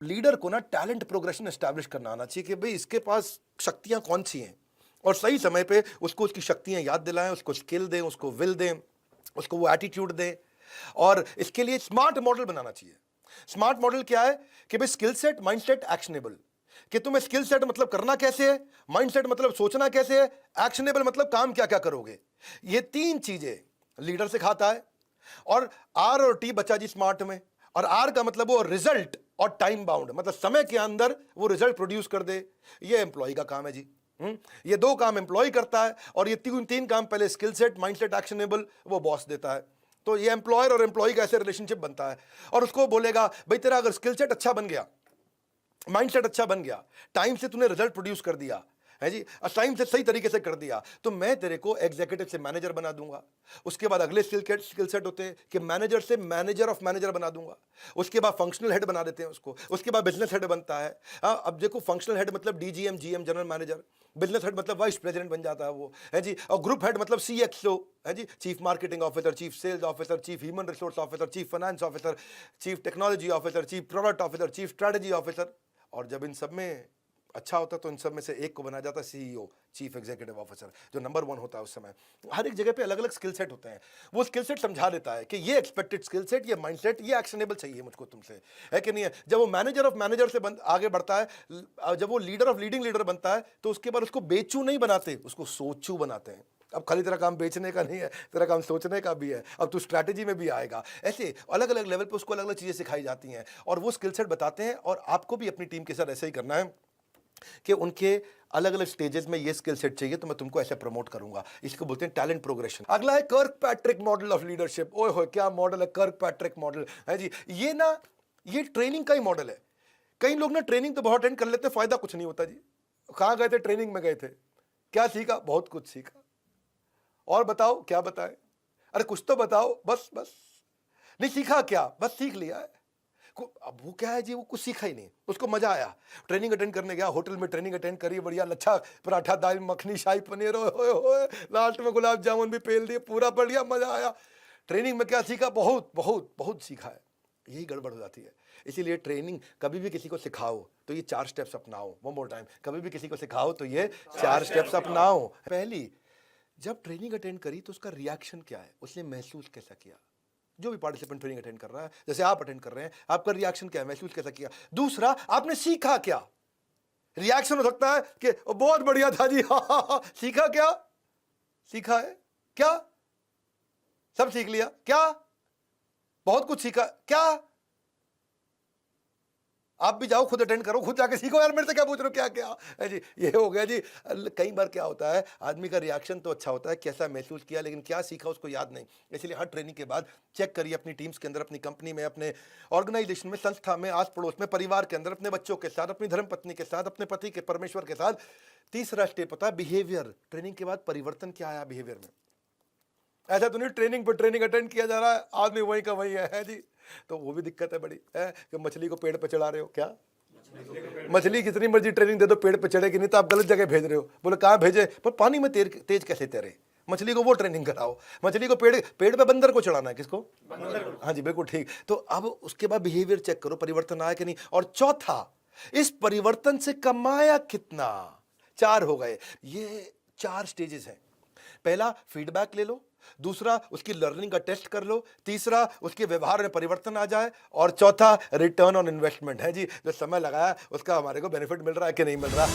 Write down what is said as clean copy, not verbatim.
Leader को ना talent progression establish करना आना चाहिए कि भाई इसके पास शक्तियां कौन सी हैं, और सही समय पे उसको उसकी शक्तियां याद दिलाएं, उसको स्किल दें, उसको विल दें, उसको वो एटीट्यूड दें। और इसके लिए स्मार्ट मॉडल बनाना चाहिए। स्मार्ट मॉडल क्या है कि भाई skill set, mind set, actionable. कि तुम्हें स्किल सेट मतलब करना कैसे है, माइंड सेट मतलब सोचना कैसे है, एक्शनेबल मतलब काम क्या क्या करोगे। ये तीन चीजें लीडर सिखाता है। और आर और टी बच्चा जी स्मार्ट में, और आर का मतलब वो रिजल्ट और टाइम बाउंड, मतलब समय के अंदर वो रिजल्ट प्रोड्यूस कर दे। ये एम्प्लॉय का काम है जी। ये दो काम एम्प्लॉय करता है, और ये तीन काम पहले skill set, mind set, actionable वो बॉस देता है। तो ये एम्प्लॉयर और एम्प्लॉय का ऐसे रिलेशनशिप बनता है। और उसको बोलेगा भाई तेरा अगर स्किल सेट अच्छा बन गया, माइंड सेट अच्छा बन गया, टाइम से तूने रिजल्ट प्रोड्यूस कर दिया है जी, टाइम से सही तरीके से कर दिया, तो मैं तेरे को एग्जीक्यूटिव से मैनेजर बना दूंगा। उसके बाद अगले स्किल सेट होते हैं कि मैनेजर से मैनेजर ऑफ मैनेजर बना दूंगा। उसके बाद फंक्शनल हेड बना देते हैं उसको। उसके बाद बिजनेस हेड बनता है। अब देखो फंक्शनल हेड मतलब DGM, GM, general manager. Business head मतलब वाइस प्रेसिडेंट बन जाता है वो, है जी। और ग्रुप हेड मतलब सीएक्सओ, है जी, chief marketing officer, chief sales officer, chief human resource officer, chief finance officer, chief technology officer, chief product officer, chief strategy officer. और जब इन सब में अच्छा होता तो इन सब में से एक को बनाया जाता सीईओ, चीफ एग्जीक्यूटिव ऑफिसर, जो नंबर 1 होता है उस समय। हर एक जगह पे अलग अलग स्किल सेट होते हैं। वो स्किल सेट समझा देता है कि ये एक्सपेक्टेड स्किल सेट, ये माइंड सेट, ये एक्शनेबल चाहिए मुझको तुमसे, है कि नहीं है। जब वो मैनेजर ऑफ मैनेजर से आगे बढ़ता है, जब वो लीडर ऑफ लीडिंग लीडर बनता है, तो उसके बाद उसको बेचू नहीं बनाते, उसको सोचू बनाते हैं। अब खाली तेरा काम बेचने का नहीं है, तेरा काम सोचने का भी है। अब तू स्ट्रैटेजी में भी आएगा। ऐसे अलग अलग लेवल पे उसको अलग अलग चीजें सिखाई जाती हैं, और वो स्किल सेट बताते हैं। और आपको भी अपनी टीम के साथ ऐसे ही करना है कि उनके अलग अलग स्टेजेस में ये स्किल सेट चाहिए, तो मैं तुमको ऐसे प्रमोट करूंगा। इसको बोलते हैं टैलेंट प्रोग्रेशन। अगला है कर्क पैट्रिक मॉडल ऑफ लीडरशिप। ओए होए क्या मॉडल है कर्क पैट्रिक मॉडल, है जी। ये ट्रेनिंग का ही मॉडल है। कई लोग ना ट्रेनिंग तो बहुत अटेंड कर लेते हैं, फायदा कुछ नहीं होता जी। कहां गए थे, ट्रेनिंग में गए थे, क्या सीखा, बहुत कुछ सीखा, और बताओ क्या बताएं, अरे कुछ तो बताओ, बस बस नहीं सीखा क्या, बस सीख लिया है। अब वो क्या है जी, वो कुछ सीखा ही नहीं, उसको मजा आया। ट्रेनिंग अटेंड करने गया, होटल में ट्रेनिंग अटेंड करी, बढ़िया लच्छा पराठा, दाल मखनी, शाही पनीर, ओए होए, लास्ट में गुलाब जामुन भी पेल दिए, पूरा बढ़िया मजा आया। ट्रेनिंग में क्या सीखा, बहुत बहुत बहुत सीखा है। यही गड़बड़ हो जाती है। इसीलिए ट्रेनिंग कभी भी किसी को सिखाओ तो ये 4 स्टेप्स अपनाओ। वन मोर टाइम, कभी भी किसी को सिखाओ तो ये 4 स्टेप्स अपनाओ। पहली, जब ट्रेनिंग अटेंड करी तो उसका रिएक्शन क्या है, उसने महसूस कैसा किया। जो भी पार्टिसिपेंट ट्रेनिंग अटेंड कर रहा है, जैसे आप अटेंड कर रहे हैं, आपका रिएक्शन क्या है, महसूस कैसा किया। दूसरा, आपने सीखा क्या। रिएक्शन हो सकता है कि बहुत बढ़िया था जी, हाँ। सीखा क्या, सीखा है क्या, सब सीख लिया क्या, बहुत कुछ सीखा क्या। आप भी जाओ, खुद अटेंड करो, खुद जाके सीखो यार, मेरे से क्या पूछ रहे हो, क्या क्या है जी। ये हो गया जी। कई बार क्या होता है, आदमी का रिएक्शन तो अच्छा होता है, कैसा महसूस किया, लेकिन क्या सीखा उसको याद नहीं। इसलिए हर ट्रेनिंग के बाद चेक करिए अपनी टीम्स के अंदर, अपनी कंपनी में, अपने ऑर्गेनाइजेशन में, संस्था में, आस पड़ोस में, परिवार के अंदर, अपने बच्चों के साथ, अपनी धर्मपत्नी के साथ, अपने पति के, परमेश्वर के साथ। तीसरा स्टेप होता है बिहेवियर। ट्रेनिंग के बाद परिवर्तन क्या आया बिहेवियर में। ऐसा तो नहीं ट्रेनिंग पर ट्रेनिंग अटेंड किया जा रहा है, आदमी वहीं का वहीं है जी। तो वो भी दिक्कत है बड़ी, है कि मछली को पेड़ पे चढ़ा रहे हो। क्या मछली कितनी मर्जी ट्रेनिंग दे दो, पेड़ पे चढ़ेगी नहीं, तो आप गलत जगह भेज रहे हो। बोले कहाँ भेजे, पर पानी में तेज कैसे तैरे। मछली को वो ट्रेनिंग कराओ। मछली को पेड़ पे बंदर को चढ़ाना है, किसको, हाँ जी बिल्कुल ठीक। तो अब उसके बाद बिहेवियर चेक करो, परिवर्तन आया कि नहीं। और चौथा, इस परिवर्तन से कमाया कितना। 4 हो गए। ये 4 स्टेजेस हैं। पहला, फीडबैक ले लो। दूसरा, उसकी लर्निंग का टेस्ट कर लो। तीसरा, उसके व्यवहार में परिवर्तन आ जाए। और चौथा, रिटर्न ऑन इन्वेस्टमेंट, है जी। जो समय लगाया उसका हमारे को बेनिफिट मिल रहा है कि नहीं मिल रहा।